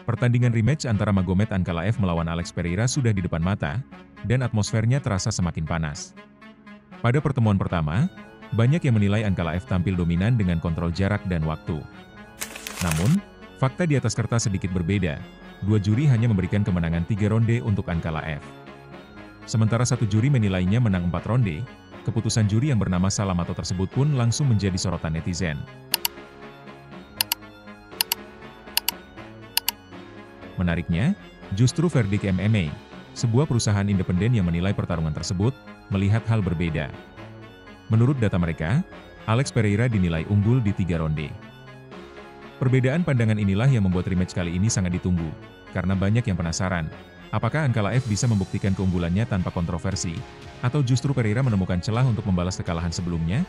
Pertandingan rematch antara Magomed Ankalaev melawan Alex Pereira sudah di depan mata, dan atmosfernya terasa semakin panas. Pada pertemuan pertama, banyak yang menilai Ankalaev tampil dominan dengan kontrol jarak dan waktu. Namun, fakta di atas kertas sedikit berbeda. Dua juri hanya memberikan kemenangan 3 ronde untuk Ankalaev. Sementara satu juri menilainya menang 4 ronde, keputusan juri yang bernama Salamato tersebut pun langsung menjadi sorotan netizen. Menariknya, justru Verdict MMA, sebuah perusahaan independen yang menilai pertarungan tersebut, melihat hal berbeda. Menurut data mereka, Alex Pereira dinilai unggul di 3 ronde. Perbedaan pandangan inilah yang membuat rematch kali ini sangat ditunggu, karena banyak yang penasaran, apakah Ankalaev bisa membuktikan keunggulannya tanpa kontroversi, atau justru Pereira menemukan celah untuk membalas kekalahan sebelumnya?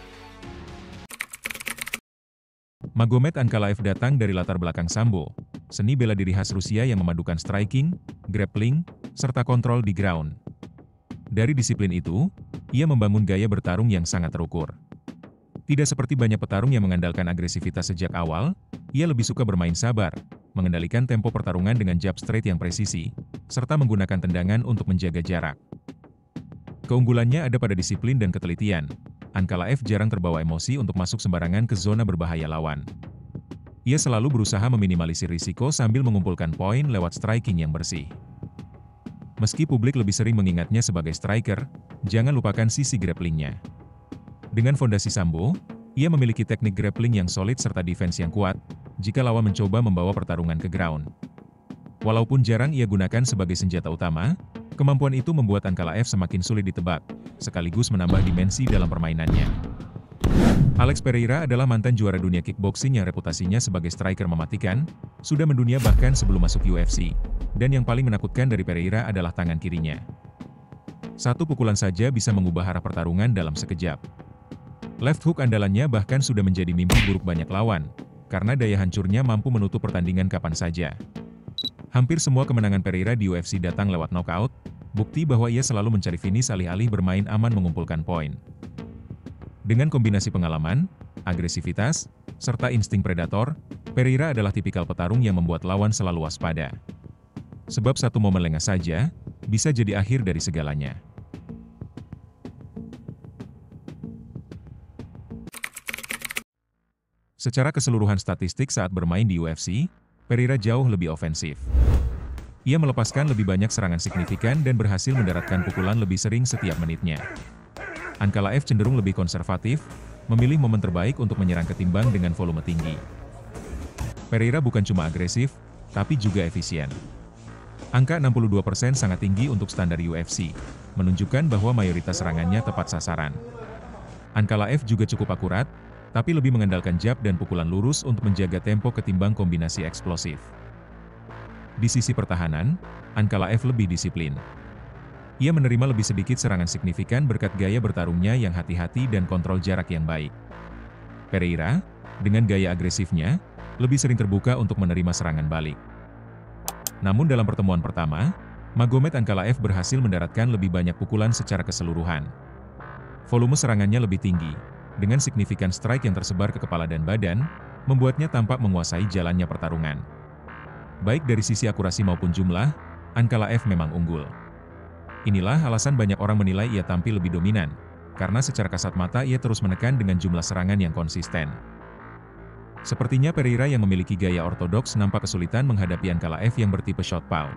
Magomed Ankalaev datang dari latar belakang sambo, seni bela diri khas Rusia yang memadukan striking, grappling, serta kontrol di ground. Dari disiplin itu, ia membangun gaya bertarung yang sangat terukur. Tidak seperti banyak petarung yang mengandalkan agresivitas sejak awal, ia lebih suka bermain sabar, mengendalikan tempo pertarungan dengan jab straight yang presisi, serta menggunakan tendangan untuk menjaga jarak. Keunggulannya ada pada disiplin dan ketelitian. Ankalaev jarang terbawa emosi untuk masuk sembarangan ke zona berbahaya lawan. Ia selalu berusaha meminimalisir risiko sambil mengumpulkan poin lewat striking yang bersih. Meski publik lebih sering mengingatnya sebagai striker, jangan lupakan sisi grapplingnya. Dengan fondasi sambo, ia memiliki teknik grappling yang solid serta defense yang kuat, jika lawan mencoba membawa pertarungan ke ground. Walaupun jarang ia gunakan sebagai senjata utama, kemampuan itu membuat Ankalaev semakin sulit ditebak, sekaligus menambah dimensi dalam permainannya. Alex Pereira adalah mantan juara dunia kickboxing yang reputasinya sebagai striker mematikan, sudah mendunia bahkan sebelum masuk UFC, dan yang paling menakutkan dari Pereira adalah tangan kirinya. Satu pukulan saja bisa mengubah arah pertarungan dalam sekejap. Left hook andalannya bahkan sudah menjadi mimpi buruk banyak lawan, karena daya hancurnya mampu menutup pertandingan kapan saja. Hampir semua kemenangan Pereira di UFC datang lewat knockout, bukti bahwa ia selalu mencari finish alih-alih bermain aman mengumpulkan poin. Dengan kombinasi pengalaman, agresivitas, serta insting predator, Pereira adalah tipikal petarung yang membuat lawan selalu waspada. Sebab satu momen lengah saja, bisa jadi akhir dari segalanya. Secara keseluruhan statistik saat bermain di UFC, Pereira jauh lebih ofensif. Ia melepaskan lebih banyak serangan signifikan dan berhasil mendaratkan pukulan lebih sering setiap menitnya. Ankalaev cenderung lebih konservatif, memilih momen terbaik untuk menyerang ketimbang dengan volume tinggi. Pereira bukan cuma agresif, tapi juga efisien. Angka 62% sangat tinggi untuk standar UFC, menunjukkan bahwa mayoritas serangannya tepat sasaran. Ankalaev juga cukup akurat, tapi lebih mengandalkan jab dan pukulan lurus untuk menjaga tempo ketimbang kombinasi eksplosif. Di sisi pertahanan, Ankalaev lebih disiplin. Ia menerima lebih sedikit serangan signifikan berkat gaya bertarungnya yang hati-hati dan kontrol jarak yang baik. Pereira, dengan gaya agresifnya, lebih sering terbuka untuk menerima serangan balik. Namun dalam pertemuan pertama, Magomed Ankalaev berhasil mendaratkan lebih banyak pukulan secara keseluruhan. Volume serangannya lebih tinggi, dengan signifikan strike yang tersebar ke kepala dan badan, membuatnya tampak menguasai jalannya pertarungan. Baik dari sisi akurasi maupun jumlah, Ankalaev memang unggul. Inilah alasan banyak orang menilai ia tampil lebih dominan, karena secara kasat mata ia terus menekan dengan jumlah serangan yang konsisten. Sepertinya Pereira yang memiliki gaya ortodoks nampak kesulitan menghadapi Ankalaev yang bertipe southpaw.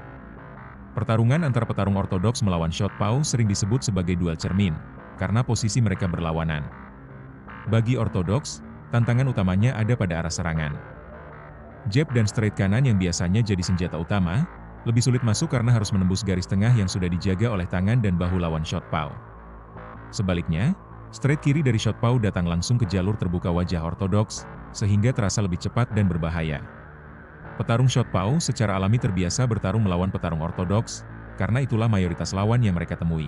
Pertarungan antara petarung ortodoks melawan southpaw sering disebut sebagai duel cermin, karena posisi mereka berlawanan. Bagi ortodoks, tantangan utamanya ada pada arah serangan. Jab dan straight kanan yang biasanya jadi senjata utama, lebih sulit masuk karena harus menembus garis tengah yang sudah dijaga oleh tangan dan bahu lawan southpaw. Sebaliknya, straight kiri dari southpaw datang langsung ke jalur terbuka wajah ortodoks, sehingga terasa lebih cepat dan berbahaya. Petarung southpaw secara alami terbiasa bertarung melawan petarung ortodoks, karena itulah mayoritas lawan yang mereka temui.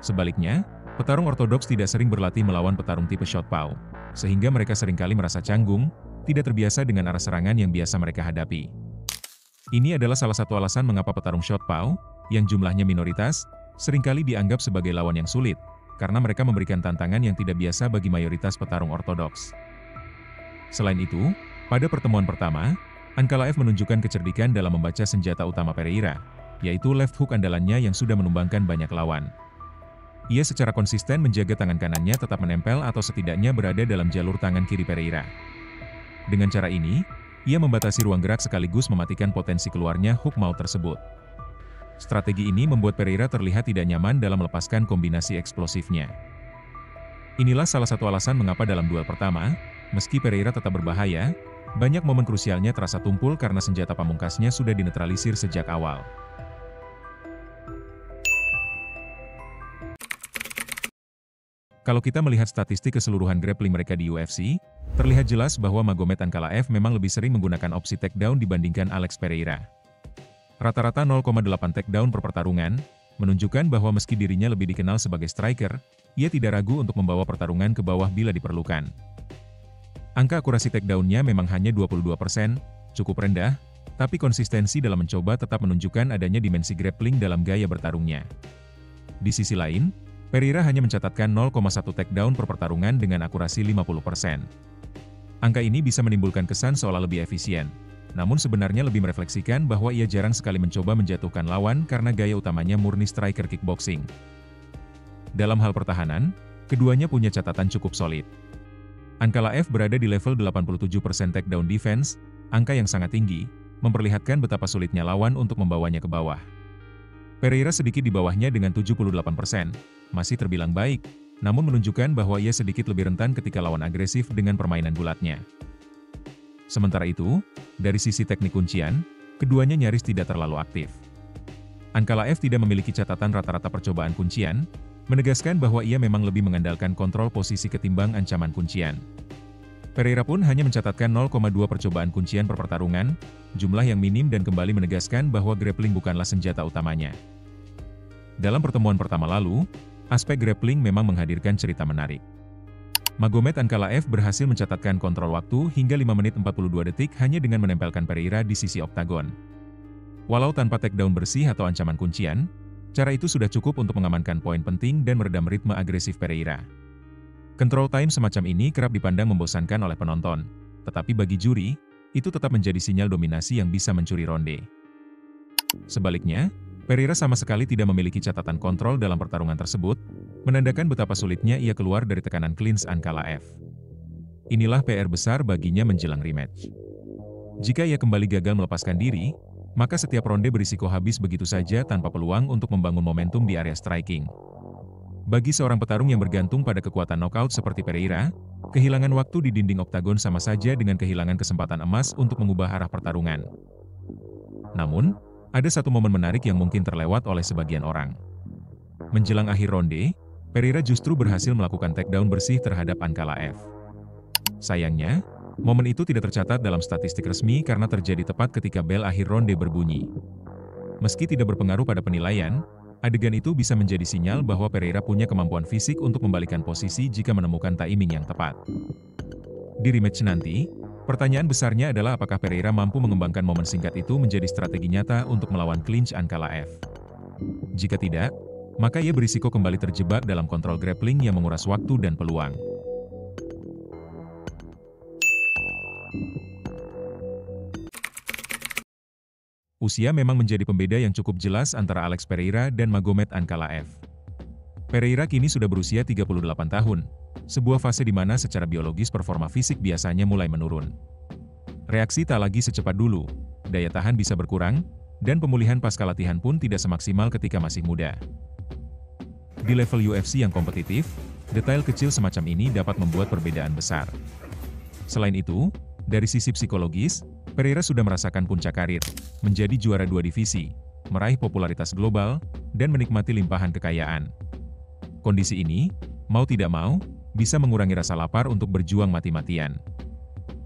Sebaliknya, petarung ortodoks tidak sering berlatih melawan petarung tipe southpaw, sehingga mereka seringkali merasa canggung, tidak terbiasa dengan arah serangan yang biasa mereka hadapi. Ini adalah salah satu alasan mengapa petarung southpaw, yang jumlahnya minoritas, seringkali dianggap sebagai lawan yang sulit, karena mereka memberikan tantangan yang tidak biasa bagi mayoritas petarung ortodoks. Selain itu, pada pertemuan pertama, Ankalaev menunjukkan kecerdikan dalam membaca senjata utama Pereira, yaitu left hook andalannya yang sudah menumbangkan banyak lawan. Ia secara konsisten menjaga tangan kanannya tetap menempel atau setidaknya berada dalam jalur tangan kiri Pereira. Dengan cara ini, ia membatasi ruang gerak sekaligus mematikan potensi keluarnya hook maut tersebut. Strategi ini membuat Pereira terlihat tidak nyaman dalam melepaskan kombinasi eksplosifnya. Inilah salah satu alasan mengapa dalam duel pertama, meski Pereira tetap berbahaya, banyak momen krusialnya terasa tumpul karena senjata pamungkasnya sudah dinetralisir sejak awal. Kalau kita melihat statistik keseluruhan grappling mereka di UFC, terlihat jelas bahwa Magomed Ankalaev memang lebih sering menggunakan opsi takedown dibandingkan Alex Pereira. Rata-rata 0,8 takedown per pertarungan, menunjukkan bahwa meski dirinya lebih dikenal sebagai striker, ia tidak ragu untuk membawa pertarungan ke bawah bila diperlukan. Angka akurasi takedown-nya memang hanya 22%, cukup rendah, tapi konsistensi dalam mencoba tetap menunjukkan adanya dimensi grappling dalam gaya bertarungnya. Di sisi lain, Pereira hanya mencatatkan 0,1 takedown per pertarungan dengan akurasi 50%. Angka ini bisa menimbulkan kesan seolah lebih efisien, namun sebenarnya lebih merefleksikan bahwa ia jarang sekali mencoba menjatuhkan lawan karena gaya utamanya murni striker kickboxing. Dalam hal pertahanan, keduanya punya catatan cukup solid. Ankalaev berada di level 87% takedown defense, angka yang sangat tinggi, memperlihatkan betapa sulitnya lawan untuk membawanya ke bawah. Pereira sedikit di bawahnya dengan 78%, masih terbilang baik, namun menunjukkan bahwa ia sedikit lebih rentan ketika lawan agresif dengan permainan bulatnya. Sementara itu, dari sisi teknik kuncian, keduanya nyaris tidak terlalu aktif. Ankalaev tidak memiliki catatan rata-rata percobaan kuncian, menegaskan bahwa ia memang lebih mengandalkan kontrol posisi ketimbang ancaman kuncian. Pereira pun hanya mencatatkan 0,2 percobaan kuncian per pertarungan, jumlah yang minim dan kembali menegaskan bahwa grappling bukanlah senjata utamanya. Dalam pertemuan pertama lalu, aspek grappling memang menghadirkan cerita menarik. Magomed Ankalaev berhasil mencatatkan kontrol waktu hingga 5 menit 42 detik hanya dengan menempelkan Pereira di sisi oktagon. Walau tanpa takedown bersih atau ancaman kuncian, cara itu sudah cukup untuk mengamankan poin penting dan meredam ritme agresif Pereira. Control time semacam ini kerap dipandang membosankan oleh penonton, tetapi bagi juri, itu tetap menjadi sinyal dominasi yang bisa mencuri ronde. Sebaliknya, Pereira sama sekali tidak memiliki catatan kontrol dalam pertarungan tersebut, menandakan betapa sulitnya ia keluar dari tekanan clinch Ankalaev. Inilah PR besar baginya menjelang rematch. Jika ia kembali gagal melepaskan diri, maka setiap ronde berisiko habis begitu saja tanpa peluang untuk membangun momentum di area striking. Bagi seorang petarung yang bergantung pada kekuatan knockout seperti Pereira, kehilangan waktu di dinding oktagon sama saja dengan kehilangan kesempatan emas untuk mengubah arah pertarungan. Namun, ada satu momen menarik yang mungkin terlewat oleh sebagian orang. Menjelang akhir ronde, Pereira justru berhasil melakukan takedown bersih terhadap Ankalaev. Sayangnya, momen itu tidak tercatat dalam statistik resmi karena terjadi tepat ketika bel akhir ronde berbunyi. Meski tidak berpengaruh pada penilaian, adegan itu bisa menjadi sinyal bahwa Pereira punya kemampuan fisik untuk membalikan posisi jika menemukan timing yang tepat. Di rematch nanti, pertanyaan besarnya adalah apakah Pereira mampu mengembangkan momen singkat itu menjadi strategi nyata untuk melawan clinch Ankalaev. Jika tidak, maka ia berisiko kembali terjebak dalam kontrol grappling yang menguras waktu dan peluang. Usia memang menjadi pembeda yang cukup jelas antara Alex Pereira dan Magomed Ankalaev. Pereira kini sudah berusia 38 tahun, sebuah fase di mana secara biologis performa fisik biasanya mulai menurun. Reaksi tak lagi secepat dulu, daya tahan bisa berkurang, dan pemulihan pasca latihan pun tidak semaksimal ketika masih muda. Di level UFC yang kompetitif, detail kecil semacam ini dapat membuat perbedaan besar. Selain itu, dari sisi psikologis, Pereira sudah merasakan puncak karir, menjadi juara 2 divisi, meraih popularitas global, dan menikmati limpahan kekayaan. Kondisi ini, mau tidak mau, bisa mengurangi rasa lapar untuk berjuang mati-matian.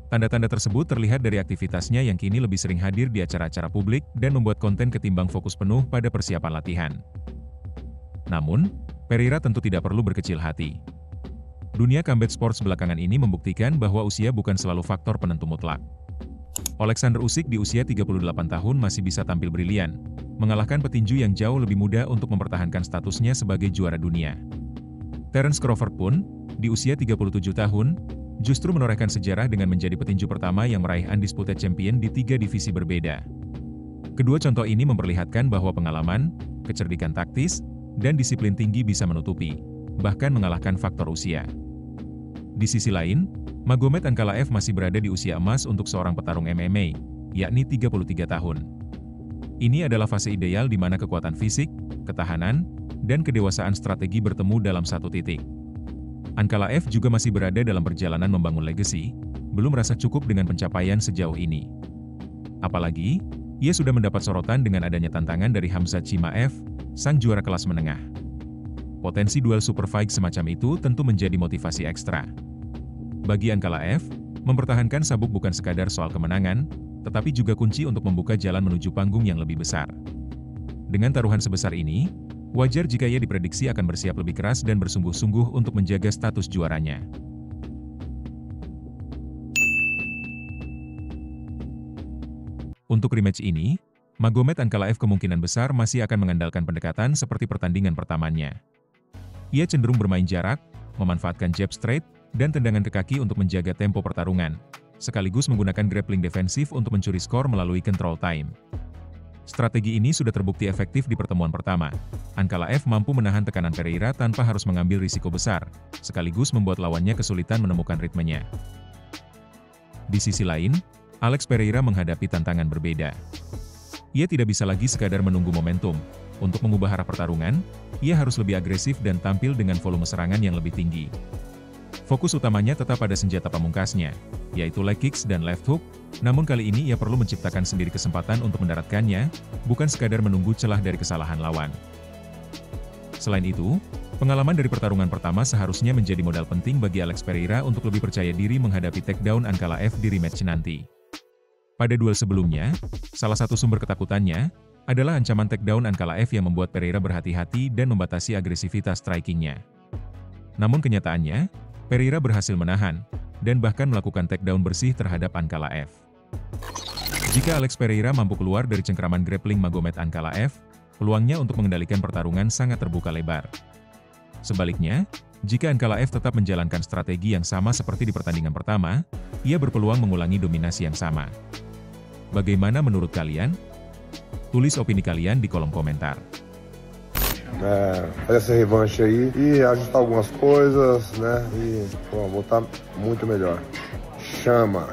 Tanda-tanda tersebut terlihat dari aktivitasnya yang kini lebih sering hadir di acara-acara publik dan membuat konten ketimbang fokus penuh pada persiapan latihan. Namun, Pereira tentu tidak perlu berkecil hati. Dunia combat sports belakangan ini membuktikan bahwa usia bukan selalu faktor penentu mutlak. Oleksandr Usyk di usia 38 tahun masih bisa tampil brilian, mengalahkan petinju yang jauh lebih muda untuk mempertahankan statusnya sebagai juara dunia. Terence Crawford pun, di usia 37 tahun, justru menorehkan sejarah dengan menjadi petinju pertama yang meraih undisputed champion di 3 divisi berbeda. Kedua contoh ini memperlihatkan bahwa pengalaman, kecerdikan taktis, dan disiplin tinggi bisa menutupi, bahkan mengalahkan faktor usia. Di sisi lain, Magomed Ankalaev masih berada di usia emas untuk seorang petarung MMA, yakni 33 tahun. Ini adalah fase ideal di mana kekuatan fisik, ketahanan, dan kedewasaan strategi bertemu dalam satu titik. Ankalaev juga masih berada dalam perjalanan membangun legasi, belum merasa cukup dengan pencapaian sejauh ini. Apalagi, ia sudah mendapat sorotan dengan adanya tantangan dari Khamzat Chimaev, sang juara kelas menengah. Potensi duel super fight semacam itu tentu menjadi motivasi ekstra. Bagi Ankalaev, mempertahankan sabuk bukan sekadar soal kemenangan, tetapi juga kunci untuk membuka jalan menuju panggung yang lebih besar. Dengan taruhan sebesar ini, wajar jika ia diprediksi akan bersiap lebih keras dan bersungguh-sungguh untuk menjaga status juaranya. Untuk rematch ini, Magomed Ankalaev kemungkinan besar masih akan mengandalkan pendekatan seperti pertandingan pertamanya. Ia cenderung bermain jarak, memanfaatkan jab straight, dan tendangan ke kaki untuk menjaga tempo pertarungan, sekaligus menggunakan grappling defensif untuk mencuri skor melalui control time. Strategi ini sudah terbukti efektif di pertemuan pertama. Ankalaev mampu menahan tekanan Pereira tanpa harus mengambil risiko besar, sekaligus membuat lawannya kesulitan menemukan ritmenya. Di sisi lain, Alex Pereira menghadapi tantangan berbeda. Ia tidak bisa lagi sekadar menunggu momentum. Untuk mengubah arah pertarungan, ia harus lebih agresif dan tampil dengan volume serangan yang lebih tinggi. Fokus utamanya tetap pada senjata pamungkasnya, yaitu leg kicks dan left hook, namun kali ini ia perlu menciptakan sendiri kesempatan untuk mendaratkannya, bukan sekadar menunggu celah dari kesalahan lawan. Selain itu, pengalaman dari pertarungan pertama seharusnya menjadi modal penting bagi Alex Pereira untuk lebih percaya diri menghadapi takedown Ankalaev di rematch nanti. Pada duel sebelumnya, salah satu sumber ketakutannya adalah ancaman takedown Ankalaev yang membuat Pereira berhati-hati dan membatasi agresivitas strikingnya. Namun kenyataannya, Pereira berhasil menahan, dan bahkan melakukan takedown bersih terhadap Ankalaev. Jika Alex Pereira mampu keluar dari cengkraman grappling Magomed Ankalaev, peluangnya untuk mengendalikan pertarungan sangat terbuka lebar. Sebaliknya, jika Ankalaev tetap menjalankan strategi yang sama seperti di pertandingan pertama, ia berpeluang mengulangi dominasi yang sama. Bagaimana menurut kalian? Tulis opini kalian di kolom komentar. Fazer essa revanche aí e ajustar algumas coisas, né? E pô, voltar muito melhor. Chama!